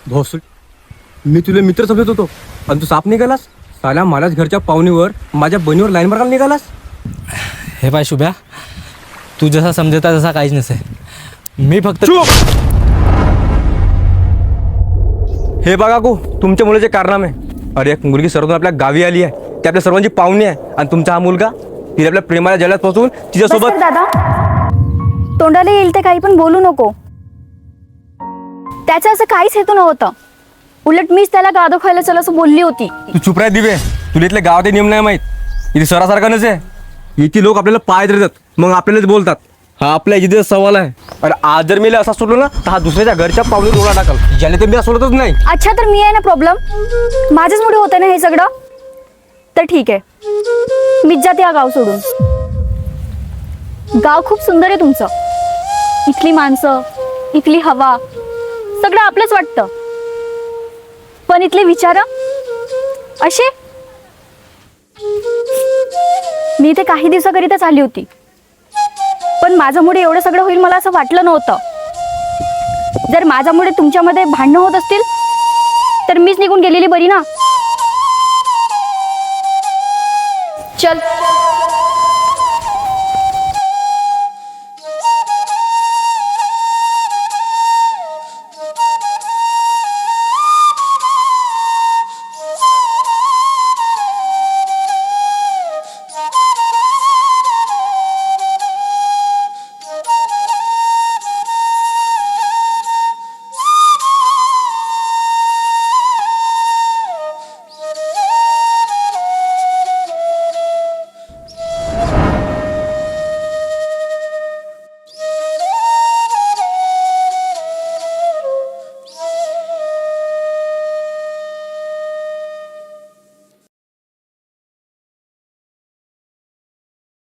भोसडी, मी तुला मित्र समजत होतो आणि तू साप निघालास. साल्या मलाच घरच्या पाहुणीवर माझ्या बहिणीवर लाईन मारायला निघालास. हे पाय शुभ्या, तू जसा समजता तसा काहीच नसे. मी फक्त हे बघा गो, तुमच्या मुलाचे कारनामे. अरे एक मुलगी सर्वजण आपल्या गावी आली आहे, ती आपल्या सर्वांची पाहुणी आहे. आणि तुमचा हा मुलगा तिला आपल्या प्रेमाला जलात पासून तिच्यासोबत. बस कर दादा, तोंडाला येईल ते काही पण बोलू नको. त्याचं असं काहीच हेतू नव्हतं. उलट मीच त्याला गादो खायला चल असं बोलली होती. तू चुप राह दिवे, तुला इथल्या गावात नियम नाही माहीत. इथे सरासारखा नसे. इथे लोक आपल्याला पाय धरतात, मग आपल्यालाच बोलतात. हा आपल्या इथे सवाल आहे. अरे आज जर मी असा सोडलो ना, तर हा दुसऱ्याच्या घरच्या पाहुणे डोळा टाकल. ज्याने तर मी सोडतच नाही. अच्छा, तर मी आहे ना प्रॉब्लेम? माझ्याच मुळे होतं ना हे सगळं. तर ठीक आहे, मीच जाते हा गाव सोडून. गाव खूप सुंदर आहे तुमचं. इथली माणसं, इथली हवा, सगळं आपलंच वाटतं. पण इथले विचार असे. मी इथे काही दिवसाकरिताच आली होती, पण माझ्यामुळे एवढं सगळं होईल मला असं वाटलं नव्हतं. जर माझ्यामुळे तुमच्यामध्ये भांडणं होत असतील तर मीच निघून गेलेली बरी ना. चल.